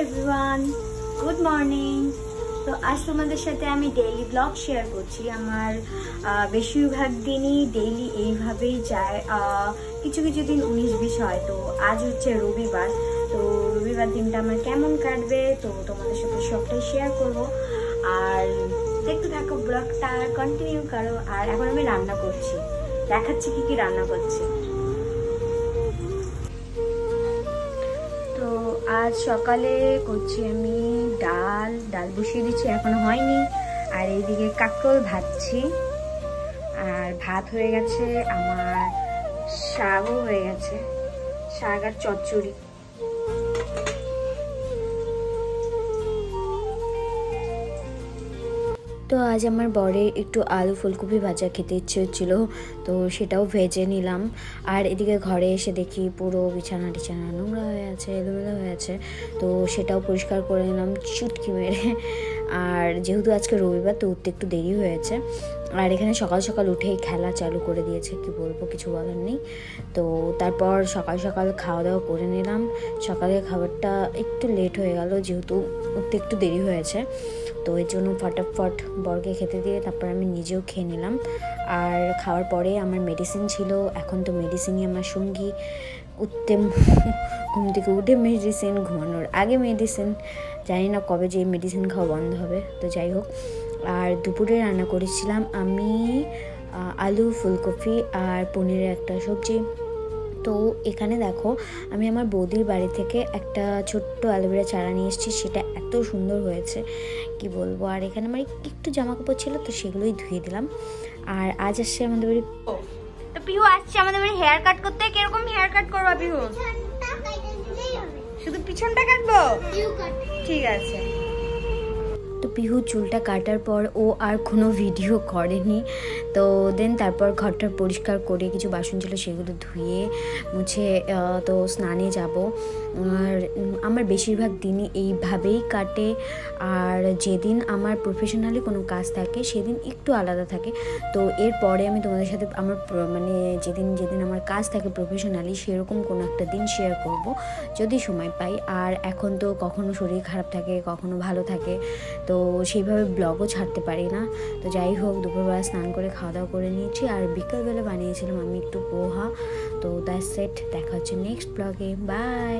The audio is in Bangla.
Everyone, good morning. তো আজ তোমাদের সাথে আমি ডেইলি ব্লগ শেয়ার করছি। আমার বেশিরভাগ দিনই ডেইলি এইভাবেই যায়, কিছু কিছু দিন 19-20 হয়। তো আজ হচ্ছে রবিবার, তো রবিবার দিনটা আমার কেমন কাটবে তো তোমাদের সাথে সবটাই শেয়ার করব। আর দেখতে থাকো, ব্লগটা কন্টিনিউ করো। আর এখন আমি রান্না করছি, দেখাচ্ছি কি কি রান্না করছি। তো আজ সকালে করছি আমি ডাল বসিয়ে দিচ্ছি, এখনো হয়নি। আর এইদিকে কাঁকরোল ভাজছি, আর ভাত হয়ে গেছে আমার, শাকও হয়ে গেছে, শাক আর চচ্চড়ি। তো আজ আমার বরের একটু আলু ফুলকপি ভাজা খেতে ইচ্ছে হচ্ছিলো, তো সেটাও ভেজে নিলাম। আর এদিকে ঘরে এসে দেখি পুরো বিছানা টিছানা নোংরা হয়ে আছে, এলোমেলো হয়ে আছে, তো সেটাও পরিষ্কার করে নিলাম চুটকি মেরে। আর যেহেতু আজকে রবিবার, তো উঠতে একটু দেরি হয়েছে। আর এখানে সকাল সকাল উঠেই খেলা চালু করে দিয়েছে, কি বলবো, কিছু বলার নেই। তো তারপর সকাল সকাল খাওয়া দাওয়া করে নিলাম। সকালের খাবারটা একটু লেট হয়ে গেল, যেহেতু উঠতে একটু দেরি হয়েছে, তো এর জন্য ফটাফট বরকে খেতে দিয়ে তারপর আমি নিজেও খেয়ে নিলাম। আর খাওয়ার পরে আমার মেডিসিন ছিল, এখন তো মেডিসিনই আমার সঙ্গী। উঠতে ঘুম থেকে উঠে মেডিসিন, ঘুমানোর আগে মেডিসিন, জানি না কবে যে মেডিসিন খাওয়া বন্ধ হবে। তো যাই হোক, আর দুপুরে রান্না করেছিলাম আমি আলু ফুলকপি আর পনিরের একটা সবজি। তো এখানে দেখো, আমি আমার বৌদির বাড়ি থেকে একটা ছোট্ট অ্যালোভেরা চারা নিয়ে এসেছি, সেটা এত সুন্দর হয়েছে কি বলবো। আর এখানে আমার একটু জামা কাপড় ছিল, তো সেগুলোই ধুয়ে দিলাম। আর আজ আসছে আমাদের বাড়ি, তো পিহু আসছে আমাদের বাড়ি হেয়ার কাট করতে। কিরকম হেয়ার কাট করবা পিহু? শুধু পিছনটা কাটবো? ঠিক আছে। তো পিহু চুলটা কাটার পর ও আর কোনো ভিডিও করেনি। তো দেন তারপর ঘরটা পরিষ্কার করে কিছু বাসন ছিল সেগুলো ধুয়ে মুছে তো স্নানে যাব। আর আমার বেশিরভাগ দিনই এইভাবেই কাটে। আর যেদিন আমার প্রফেশনালি কোনো কাজ থাকে সেদিন একটু আলাদা থাকে। তো এরপরে আমি তোমাদের সাথে আমার মানে যেদিন আমার কাজ থাকে প্রফেশনালি, সেরকম কোনো একটা দিন শেয়ার করব যদি সময় পাই। আর এখন তো কখনো শরীর খারাপ থাকে, কখনো ভালো থাকে, তো সেইভাবে ব্লগও ছাড়তে পারি না। তো যাই হোক, দুপুরবেলা স্নান করে খাওয়া দাওয়া করে নিয়েছি। আর বিকেলবেলা বানিয়েছিলাম আমি একটু পোহা। তো দ্যাটস ইট, দেখা হচ্ছে নেক্সট ব্লগে, বাই।